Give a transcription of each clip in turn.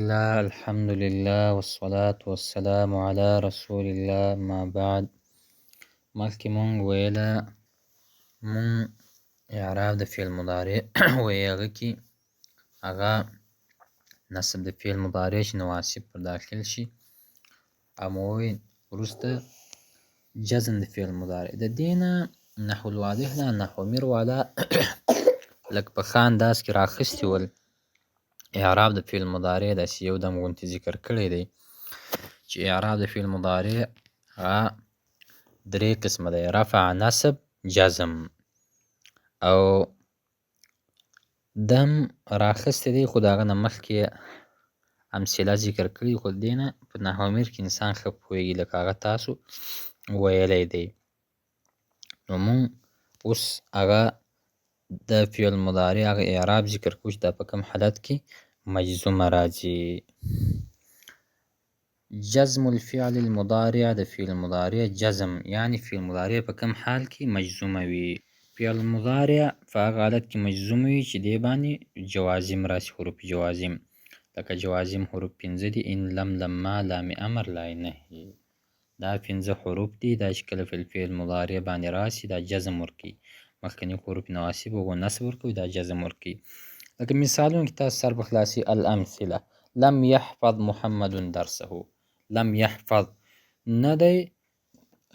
الله الحمد لله والصلاة والسلام على رسول الله ما بعد. مخکې مونږ ویله مونږ اعراب د فعل مضارع وی هغه کې هغه نصب د فعل مضارع چې نواصب پر داخل شي او مو وویل وروسته جزم د فعل مضارع د دې نه نحو الواضح نه نحو میر والا لږ په ښه انداز کې رااخیستي ول اعراب د فعل مضارع داسې یو دم غوندې ذکر کړی دی چې اعراب د فعل مضارع هغه درې قسمه دی: رفع، نصب، جزم. او دم رااخیستی دی خو د هغه نه مخکې امثله ذکر کړي خو د دې نه په نحو امیر کې انسان ښه پوهېږي لکه هغه تاسو ویلی دی. نو مونږ اوس هغه د فعل مضارع هغه اعراب ذکر کوو چې دا په کوم حالت کې مجزومه راځي. جزم الفعل المضارع د فعل مضارع جزم یعنی فعل مضارع په کوم حال کې مجزومه وي. فعل مضارع په هغه حالت کې مجزومه وي چې دې باندې جوازم راشي، حروف جوازم، لکه جوازم حروف 5 دي: ان، لم، لما، لام امر، لام نهي. دا 5 حروف دي دا چې کله فعل مضارع باندې راشي دا جزم ورکوي. مخکني حروف نواصب او نصب ورکوي دا جزم ورکوي. لکه مثالونه کې تاسو سر په خلاصي الامثله: لم يحفظ محمد درسه. لم يحفظ نه دی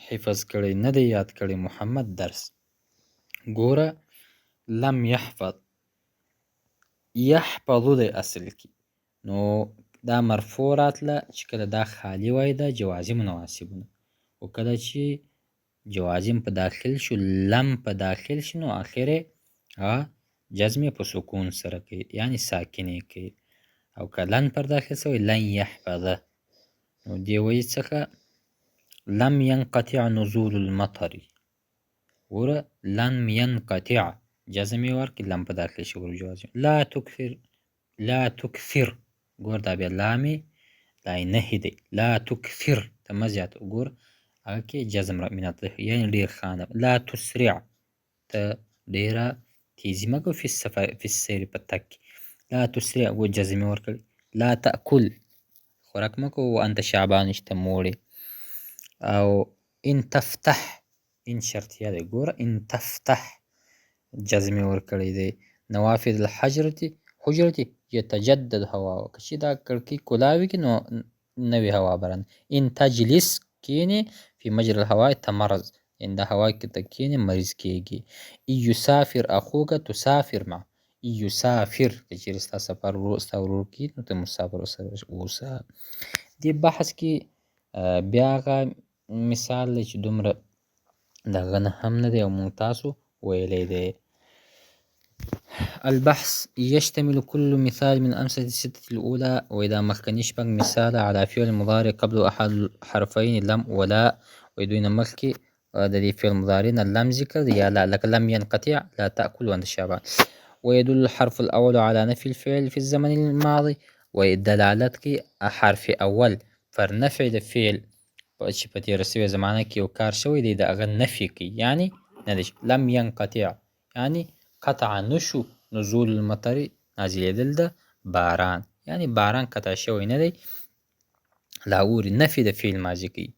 حفظ کړی، نه دی یاد کړی محمد درس. ګوره لم يحفظ يحفظ دی اصل کې، نو دا مرفوع راتله چې کله دا خالی وای د جوازم نواصبونه، او کله چې جوازم په داخل شو لم په داخل شي نو آخر جزم په سکون سره کوي یعنی ساکنې کوي. او که لن پر داخل شوی لن يحفظه نو دې وجې څخه لم ينقطع نزول المطر. ګوره لم ينقطع جزم یې ورکړي لم په داخل شي ور جوازم. لا تکثر، لا تکثر، ګوره دا بیا لامې لای نهي دی. لا تکثر ته مه زیاته، ګوره هغه کې جزم را منت یعنی ډېر خانه. لا تسرع ته ډېره تیزي مه کوه فی السیر په تګ کې. لا تسرع ګوره جزم یې ورکړي. لا تأکل خوراک مه کوه وانت شعبان چې ته موړ. او ان تفتح ان شرطیه دی، ګوره ان تفتح جزم یې ورکړی دی. نوافذ الحجرة یتجدد هوا، که چې دا کړکۍ کلاوي کې نو نوې هوا برن. ان تجلس کینې فی مجرى الهواء تمرض، ان د هوا کې ته کینې مریض کیږي. ان یسافر اخوک تسافر معه. ان یسافر که چیرې ستا سفر ستا ورور کې نو ته مسافر ورسره اوسه. دې بحث کې بیا هغه مثال دی چې دومره د هغه نه هم نه دی او مونږ تاسو ویلی دی. البحث يشتمل كل مثال من أمثلة الستة الأولى، وإذا مخکني شپږ مثال على فعل مضارع قبل أحد حرفين لم ولا، ويدوی نه مخکې د دې فعل مضارع نه لم ذکر دی یا لا، لکه لم ينقطع، لا تأكل وأنت شعبان. ويدل الحرف الأول على نفي الفعل في الزمن الماضي، ودلالت کوي حرف اول پر نفع د فعل چې په تېره سوې زمانه کې یو کار شوی دی د هغه نفي کوي یعنی نه دی. لم ينقطع یعنی قطع نشو نزول المطر نازلېدل د باران یعنی باران قطع شوی نه دی لا اوري، نفي د فعل ماضي کوي.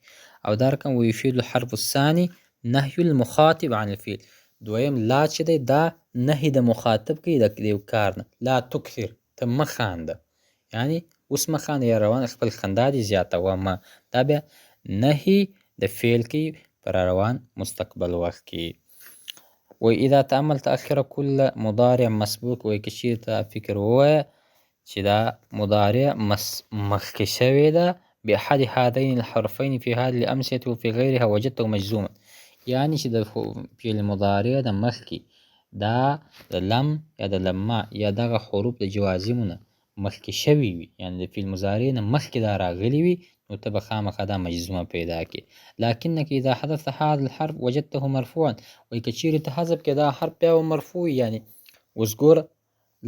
او دا رقم ويفيد الحرف الثاني نهي المخاطب عن الفعل، دویم لا چې دی دا نهي د مخاطب کوي د یو کار نه. لا تکثر ته مه خانده یعنی اوس مه خانده یا روان خپل خندا دې زیاتوه مه، دا بیا نهي د فعل کوي پر روان مستقبل وخت کې. وإذا تأمل تأخر كل مضارع مسبوق، وی که چیرې ته فکر ووایه چې دا مضارع مخکې شوې ده بأحد هذین الحرفین فی هذه الأمثلة وفي غیرها وجدته مجزوما، یعنی چې د فعل مضارع د مخکې دا د لم یا د لما یا دغه حروف د جوازمو نه مخکې شوي وي یعنی د فعل مضارع نه مخکې دا راغلي وي نو ته به خامخا دا مجزومه پیدا کړې. لکنک اذا حذفت هذا الحرف وجدته مرفوعا، وایي که چیرې ته حذف کړې دا حرف بیا مرفوع یعنی اوس ګوره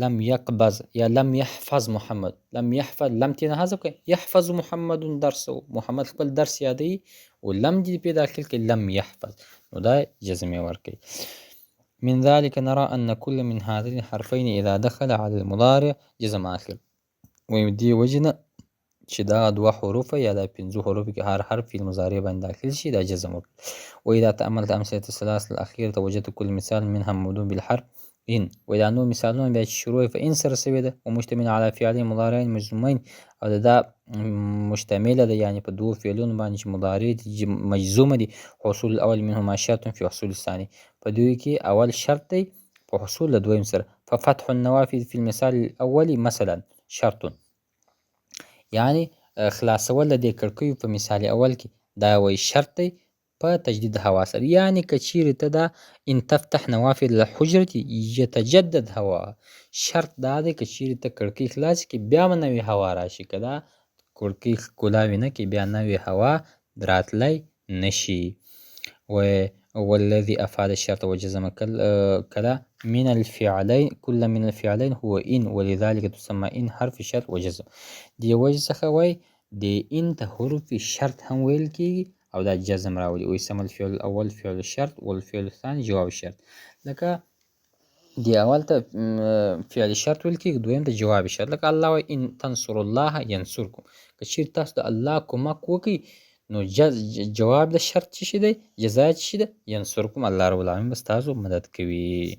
لم يقبض یا لم يحفظ محمد، لم يحفظ لم تې نه حذف کړې يحفظ محمد درسه، محمد خپل درس یادوي او لم دې په داخل کې لم يحفظ نو دا جزم یې ورکوي. من ذلك نرى أن كل من هذين الحرفين إذا دخل على المضارع جزم آخر. وایم دې وجې نه چې دغه 2 حروفه یا دا 5 حروفو کې هر حرف فعل مضارع باندې داخل شي دا جزم وکړي. وإذا تأملت أمثلة الثلاث الأخيرة وجدت كل مثال منها مبدوء بالحرف إن. وإذا نور مثالونه بیا چې شروع فإن سره سوې ده ومشتمل على فعلين مضارعين مجزومين او دا مشتمله ده یعنی په 2 فعلونو باندې چې مضارع دي مجزومه دي. حصول الأول منهما شرط في حصول الثاني په دوی کې اول شرط دی په حصول د دویم سره. ففتح النوافذ في المثال الأول مثلا شرط یعنی خلاصول د دې کړکیو په مثال اول کې دا وایي شرط دی په تجدید هوا سره. یعنی که چیرې ته دا ان تفتح نوافذ الحجرة یتجدد هوا شرط دا دی که چیرې ته کړکۍ خلاصې کړې بیا به نوې هوا راشي، که دا کړکۍ ښکلاوې نه کړې بیا نوې هوا راتلی نشي. والذي أفاد الشرط وجزم كلا من الفعلين كل من الفعلين هو إن ولذلك تسمى إن حرف شرط وجزم. دې وجې څخه وایي د إن ته حروف شرط هم ویل کېږي او دا جزم راولي. ويسمى الفعل الأول فعل الشرط والفعل الثاني جواب الشرط. لکه دی اول ته فعل شرط ویل کېږي دویم ته جواب شرط. لکه الله وایي ان تنصروا الله ینصرکم که چیرې تاسو د الله کومک وکړئ نو جواب د شرط څه شي دی جزا څه شي ده ینصرکم الله رب العالمین به ستاسو مدد کوي.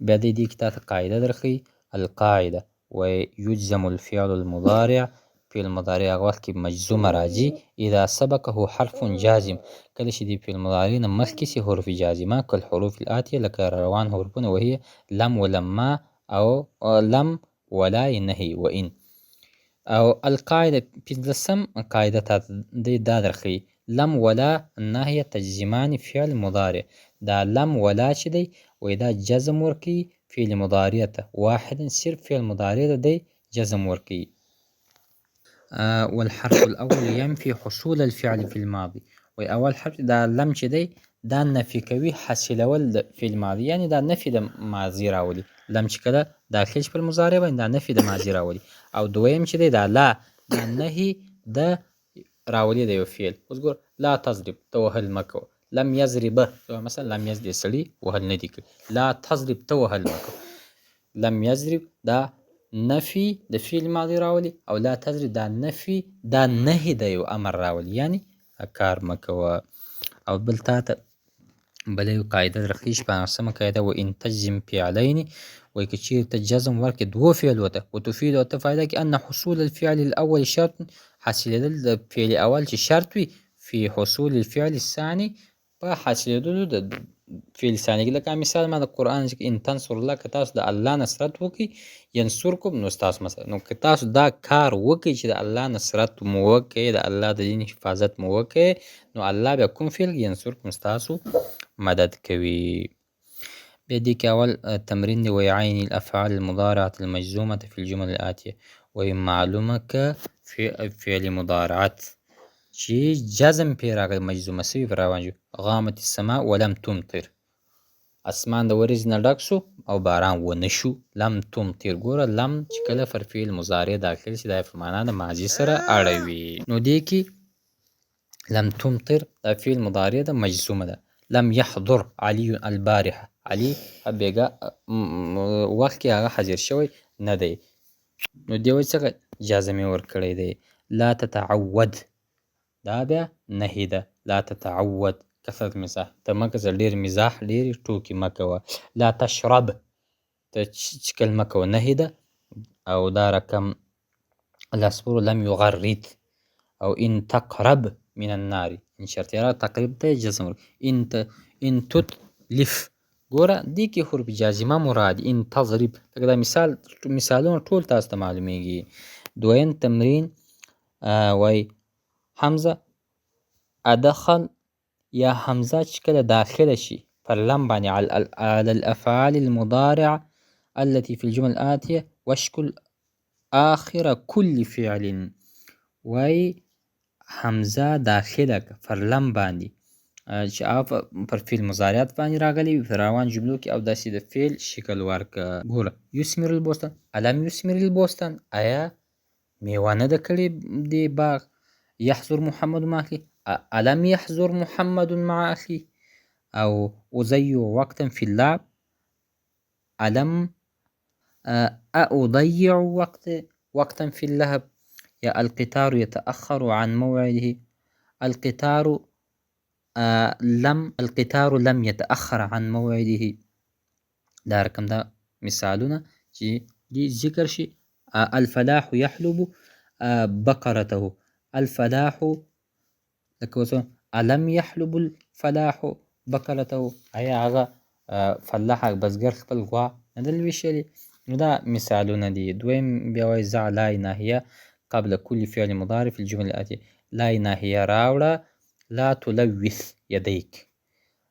بیا دی دې کې تاته قاعده درښیي القاعده ويجزم الفعل المضارع فعل مضارع هغه وخت کې مجزومه راځي اذا سبقه حرف جازم کله چې د فعل مضارع نه مخکې سي حروف جازمه کالحروف الآتیه لکه روان حروفونه وهي لم ولما او لم ولا نهي وإن. او القاعده پنځلسم قاعده تاته دی دا درښیي لم ولا نهي تجزمان فعل مضارع. دا لم ولا چې دی وایي دا جزم ورکوي فعل مضارع ته واحدا صرف فعل مضارع ته دی جزم ورکوي. والحرف الأول ينفي حصول الفعل في الماضي وایي اول حرف دا لم چې دی دا نفي کوي حاصلول د فعل ماضي یعنی دا نفي د ماضي راولي. لم چې کله داخل شي په مضارع باندې دا نفي د ماضي راولي. او دویم چې دی دا لا دا نهي د راولي د یو فعل. اوس ګور لا تضرب ته وهل مه کوه لم یضربه مثلا لم یضرب سړي وهل نه دي کړي لا تضرب ته وهل مه کوه. لم یضرب دا نفي د فعل ماضي راولي او لا تضرب دا نفي دا نهي د یو امر راولي یعنی کار مه کوه. او بل تاته بله یو قاعده درښیي شپاړسمه قاعده وإن تجزم فعلین وایي که چیرې ته جزم ورکړې دوو فعلو ته وتفید او ته فایده کې ان حصول الفعل الاول شرط حاصلېدل د فعل اول چې شرط وي في حصول الفعل الثاني په حاصلېدلو د فعل ثاني کې. لکه مثال ما د قرآن چې ان تنصر الله که تاسو د الله نصرت وکړئ ینصرکم نو ستاسو مثلا نو که تاسو دا کار وکړئ چې د الله نصرت مو وکړئ د الله د دین حفاظت مو وکړئ نو الله بیا کوم فعل ینصرکم ستاسو مدد کوي. بیا دې کې اول تمرین دی وایي عین الافعال المضارعة المجزومة في الجمل الآتیه وایي معلومه که فعل مضارعت چې جزم پرې راغلی مجزومه سوي په روان شو. غامت السماء ولم تمطر اسمان د وریځ نه ډک سو او باران ونه شو. لم تمطر ګوره لم چې کله پر فعل مضارع داخل شي دا په معنا د ماضي سره اړوي. نو دې کې لم تمطر دا فعل مضارع ده مجزومه ده. لم يحضر علي البارحه علي بیګا وخت کې هغه حاضر شوی نه دی نو دې وجې څخه جازمې ورکړی دی. لا تتعود دا بیا نهي ده. لا تتعود کثرت مزاح ته مه کوه ډېر مزاح ډېرې ټوکې مه کوه. لا تشرب ته څښل مه کوه نهي ده. او دا رقم العصفور لم يغرد او ان تقرب من النار ان شرطیه تقریب ته جزم ورکړي. ان تتلف ګوره دې کې حروف جازمه مراد ان تضرب لکه دا مثالونه ټول تاسو ته معلومیږي. دویم تمرین وایي حمزه ادخل یا حمزه چې کله داخله شي پر لم باندې على الافعال المضارعه التي في الجمل الآتيه واشكل آخر كل فعل وایي حمزه داخله پر لم باندې چې هغه پر فعل مضارعات باندې راغلی وي په روان جملو کې او داسې د فعل شکل ورکړه. ګوره یثمر البستان الم یثمر البستان آیا میوه نه ده کړې دې باغ. یحضر محمد مع اخي الم يحضر محمد مع اخي او اضيع وقتا في اللعب الم اضيع وقت وقتا في اللهب، يا القطار يتأخر عن موعده. القطار القطار لم يتأخر عن موعده. دا رقم دا مثالونه چې دي ذکر شي. الفلاح يحلب بقرته. الفلاح لکه اوس الم يحلب الفلاح بقرته، آیا هغه فلاح بزګر خپل غوا نه ده لویشلې؟ نو دا مثالونه دي. دویم بیا وایي ضع لا ناهیه قبل كل فعل مضارع في الجمل الآتية. لا ناهیه راوړه. لا تلوث يديك.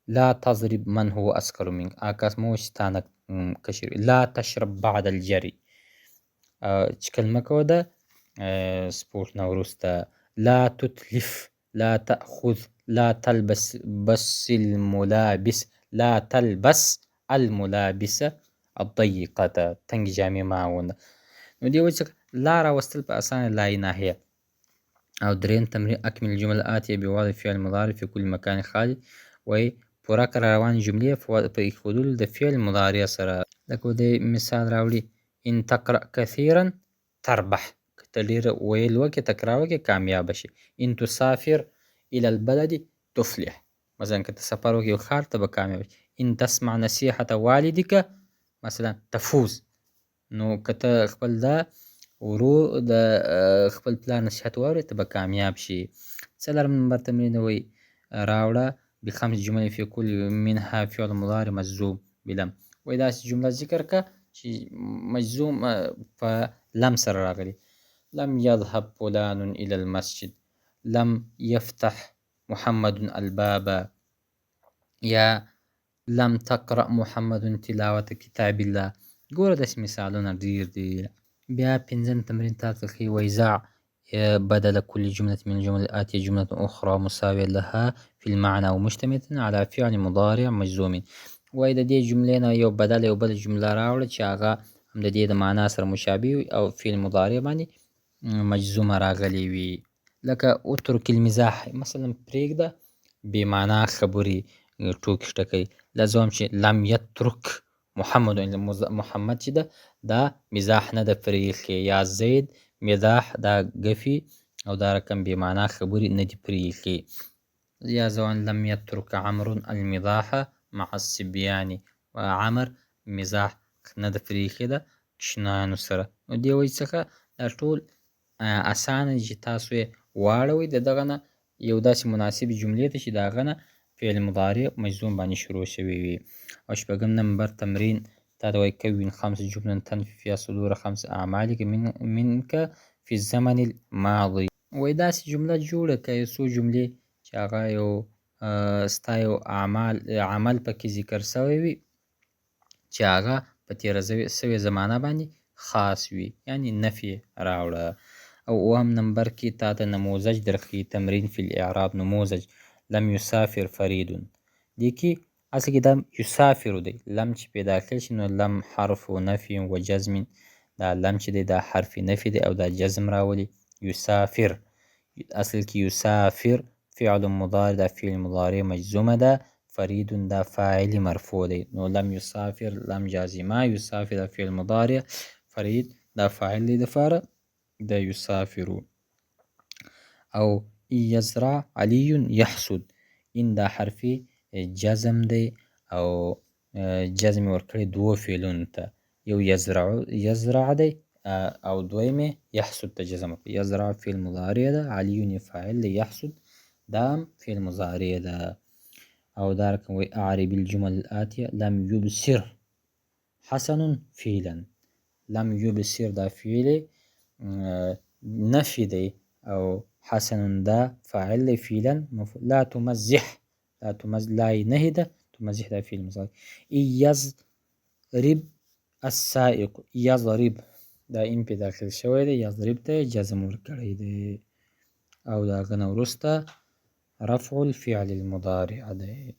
لا تضرب من هو أسكر منك. آکاس مو چې تا نه کشر. لا تشرب بعد الجري. څښل مه کوه د سپورټ نه وروسته. لا تتلف. لا تأخذ. لا تلبس الملابس. لا تلبس الملابس الضيقة. تنګې جامې مه اغونده. نو دې وجې څخه لا راوستل په اسانه لا ناهیه. او دریم تمرین اکمل الجمل الآتیه بوضع فعل مضارع في كل مكان خالي. وایي پوره کړه روانې جملې په ایښودلو د فعل مضارع سره. لکه د مثال راوړي ان تقرأ كثيرا تربح. که ته ډېر ویل وکړې، تکرار وکړې، کامیابه شې. ان تسافر الى البلد تفلح. مثلا که ته سفر وکړې یو ښار ته، به کامیابه شې. ان تسمع نصیحة والدک مثلا تفوز. نو که ته خپل دا ورو د خپل پلار نصیحت واورې، ته به کامیاب شې. څلورم نمبر تمرین وایي راوړه بخمس جمل في كل منها فعل مضارع مجزوم بلم. وایي داسې جمله ذکر کړه چې مجزوم په لم سره راغلي. لم يذهب فلان إلى المسجد. لم يفتح محمد الباب. یا لم تقرأ محمد تلاوة كتاب الله. ګوره داسې مثالونه ډېر دي. بیا پنځم تمرین تاسو ښیي وایي ضع بدل كل جملة من الجمل الآتية جملة أخرى مساوية لها في المعنى ومشتملة على فعل مضارع مجزوم. وایي د دې جملې نه یو بدل یو بل جمله راوړه چې هغه هم د دې د معنا سره مشابه وي او فعل مضارع باندې مجزومه راغلې وي. لکه اترك المزاح مثلا پرېږده بې معنا خبرې ټوکې ټکۍ. لازم چې لم يترك محمد محمد چې ده دا مزاح نه ده پرېښې. یا زید مزاح دا ګفي او دا رقم بې معنا خبرې نه دي پرېښې. یا ځوان لم يترك عمرو المزاح مع الصبيان. عمر مزاح نه ده پرېښې ده کشنانو سره. نو دې وجې څخه دا ټول اسانه دي چې تاسو یې واړوئ د دغه نه یو داسې مناسبې جملې ته چې د هغه نه فعل مضارع مجزوم باندې شروع شوی وي. او شپږم نمبر تمرین تا ته وایي کون خمس جملة تنفي فيها صدور خمس أعمالك منك في الزمن الماضي. وایي داسې جمله جوړه کړه یو څو جملې چې هغه یو ستا یو عمل پکې ذکر سوی وي چې هغه په تېره سوې زمانه باندې خاص وي، یعنې نفي راوړه. او اووم نمبر کې تا ته نموذج درښیي تمرین فی الاعراب. نموذج لم یسافر فرید. دې کې اصل کې دا یسافر دی. لم چې پې داخل شي نو لم حرف نفی و جزم. دا لم چې دی دا حرف نفی دی او دا جزم راولي. یسافر اصل کې یسافر فعل مضارع، دا فعل مضارع مجزومه ده. فرید دا فاعل مرفوع دی. نو لم یسافر لم جازمه، یسافر دا فعل مضارع، فرید دا فاعل دی دپاره د یسافرو. او یزرع علی یحصد. این دا حرفی جزم دی او جزم ورکړی دوو فعلونو ته، یو یزرع دی او دویم یحصد ته جزم ورکړی. یزرع فعل مضارع ده، علی فاعل دی، یحصد دا هم فعل مضارع ده. او دا رقم وی اعرب الجمل الآتیه لم یبصر حسن فعلا. لم یبصر دا فعل نفی دی او حسن دا فاعل دی فعلا. لا تمزح، لا تمزح لا نهی ده، تمزح دا فعل مضارع. یضرب السائق، یضرب دا این پې داخل شوی دی، یضرب ته جزم ورکړی دی. او د هغه نه وروسته رفع الفعل المضارع دی.